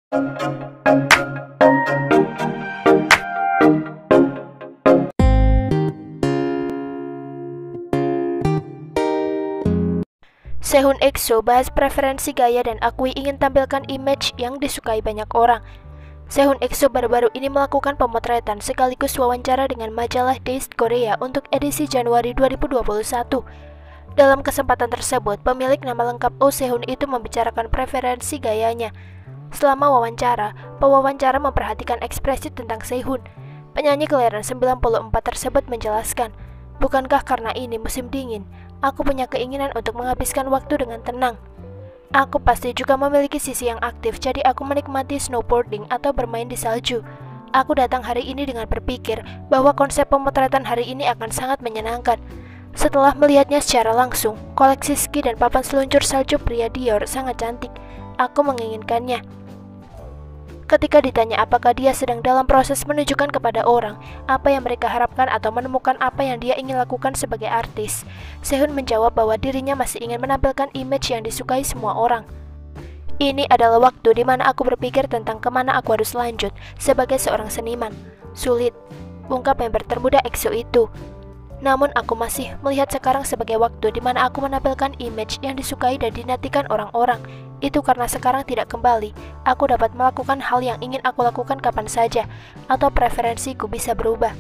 Sehun EXO bahas preferensi gaya dan akui ingin tampilkan image yang disukai banyak orang. Sehun EXO baru-baru ini melakukan pemotretan sekaligus wawancara dengan majalah Dazed Korea untuk edisi Januari 2021. Dalam kesempatan tersebut, pemilik nama lengkap Oh Sehun itu membicarakan preferensi gayanya. Selama wawancara, pewawancara memperhatikan ekspresi tentang Sehun. Penyanyi kelahiran 94 tersebut menjelaskan, "Bukankah karena ini musim dingin, aku punya keinginan untuk menghabiskan waktu dengan tenang. Aku pasti juga memiliki sisi yang aktif, jadi aku menikmati snowboarding atau bermain di salju. Aku datang hari ini dengan berpikir bahwa konsep pemotretan hari ini akan sangat menyenangkan. Setelah melihatnya secara langsung, koleksi ski dan papan seluncur salju pria Dior sangat cantik. Aku menginginkannya." Ketika ditanya apakah dia sedang dalam proses menunjukkan kepada orang apa yang mereka harapkan atau menemukan apa yang dia ingin lakukan sebagai artis, Sehun menjawab bahwa dirinya masih ingin menampilkan image yang disukai semua orang. "Ini adalah waktu di mana aku berpikir tentang kemana aku harus lanjut sebagai seorang seniman. Sulit," ungkap member termuda EXO itu. "Namun aku masih melihat sekarang sebagai waktu di mana aku menampilkan image yang disukai dan dinantikan orang-orang. Itu karena sekarang tidak kembali, aku dapat melakukan hal yang ingin aku lakukan kapan saja, atau preferensiku bisa berubah."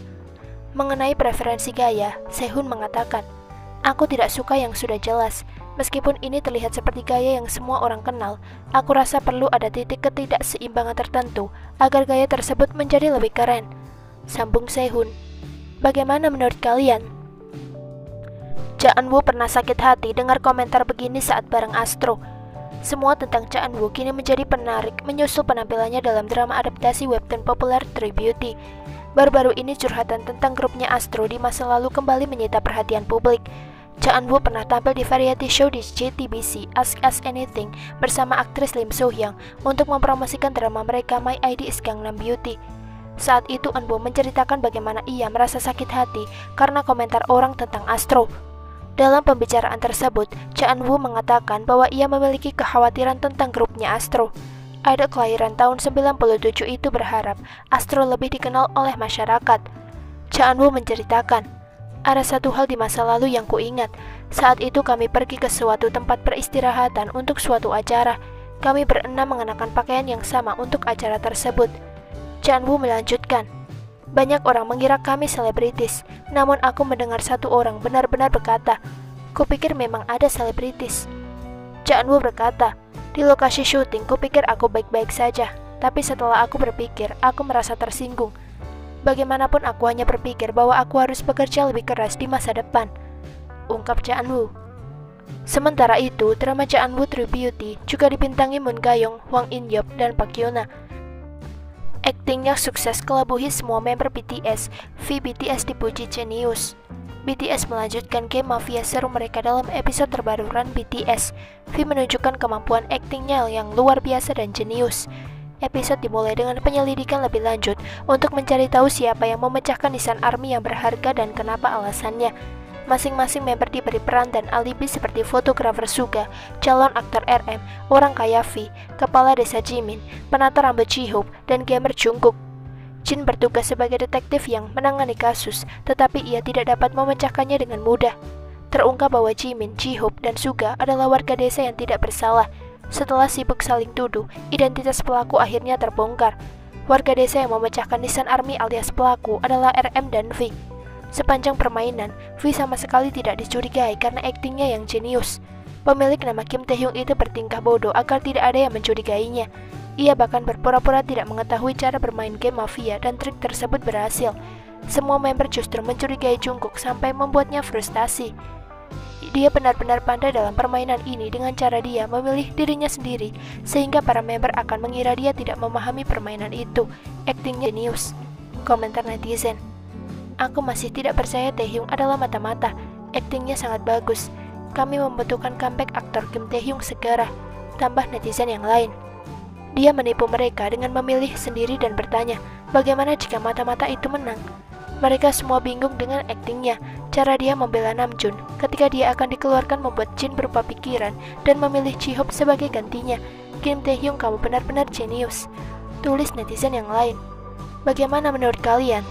Mengenai preferensi gaya, Sehun mengatakan, "Aku tidak suka yang sudah jelas. Meskipun ini terlihat seperti gaya yang semua orang kenal, aku rasa perlu ada titik ketidakseimbangan tertentu agar gaya tersebut menjadi lebih keren." Sambung Sehun, "Bagaimana menurut kalian?" Cha Eun-woo pernah sakit hati dengar komentar begini saat bareng Astro. Semua tentang Cha Eun-woo kini menjadi penarik menyusul penampilannya dalam drama adaptasi webtoon populer True Beauty. Baru-baru ini curhatan tentang grupnya Astro di masa lalu kembali menyita perhatian publik. Cha Eun-woo pernah tampil di variety show di JTBC Ask Us Anything bersama aktris Lim So Hyung untuk mempromosikan drama mereka My ID is Gangnam Beauty. Saat itu Eun-woo menceritakan bagaimana ia merasa sakit hati karena komentar orang tentang Astro. Dalam pembicaraan tersebut, Cha Eun-woo mengatakan bahwa ia memiliki kekhawatiran tentang grupnya Astro. Idol kelahiran tahun 97 itu berharap Astro lebih dikenal oleh masyarakat. Cha Eun-woo menceritakan, "Ada satu hal di masa lalu yang kuingat. Saat itu kami pergi ke suatu tempat peristirahatan untuk suatu acara. Kami berenam mengenakan pakaian yang sama untuk acara tersebut." Cha Eun-woo melanjutkan, "Banyak orang mengira kami selebritis, namun aku mendengar satu orang benar-benar berkata, 'Kupikir memang ada selebritis.'" Cha Eun-woo berkata, "Di lokasi syuting kupikir aku baik-baik saja, tapi setelah aku berpikir, aku merasa tersinggung. Bagaimanapun aku hanya berpikir bahwa aku harus bekerja lebih keras di masa depan," ungkap Cha Eun-woo. Sementara itu, drama Cha Eun-woo True Beauty juga dibintangi Moon Ga-young, Hwang In-yeop, dan Park Hyuna. Aktingnya sukses kelabuhi semua member BTS. V BTS dipuji jenius. BTS melanjutkan game mafia seru mereka dalam episode terbaru Run BTS. V menunjukkan kemampuan aktingnya yang luar biasa dan jenius. Episode dimulai dengan penyelidikan lebih lanjut untuk mencari tahu siapa yang memecahkan nisan ARMY yang berharga dan kenapa alasannya. Masing-masing member diberi peran dan alibi seperti fotografer Suga, calon aktor RM, orang kaya V, kepala desa Jimin, penata rambut Ji-hope, dan gamer Jungkook. Jin bertugas sebagai detektif yang menangani kasus, tetapi ia tidak dapat memecahkannya dengan mudah. Terungkap bahwa Jimin, Ji-hope, dan Suga adalah warga desa yang tidak bersalah. Setelah sibuk saling tuduh, identitas pelaku akhirnya terbongkar. Warga desa yang memecahkan nisan ARMY alias pelaku adalah RM dan V. Sepanjang permainan, V sama sekali tidak dicurigai karena aktingnya yang jenius. Pemilik nama Kim Tae-hyung itu bertingkah bodoh agar tidak ada yang mencurigainya. Ia bahkan berpura-pura tidak mengetahui cara bermain game mafia dan trik tersebut berhasil. Semua member justru mencurigai Jungkook sampai membuatnya frustasi. Dia benar-benar pandai dalam permainan ini dengan cara dia memilih dirinya sendiri, sehingga para member akan mengira dia tidak memahami permainan itu. Aktingnya jenius. Komentar netizen, "Aku masih tidak percaya Taehyung adalah mata-mata. Aktingnya sangat bagus. Kami membutuhkan comeback aktor Kim Taehyung segera," tambah netizen yang lain. Dia menipu mereka dengan memilih sendiri dan bertanya, bagaimana jika mata-mata itu menang? Mereka semua bingung dengan aktingnya. Cara dia membela Namjoon ketika dia akan dikeluarkan membuat Jin berubah pikiran dan memilih Ji-hope sebagai gantinya. Kim Taehyung, kamu benar-benar jenius, tulis netizen yang lain. Bagaimana menurut kalian?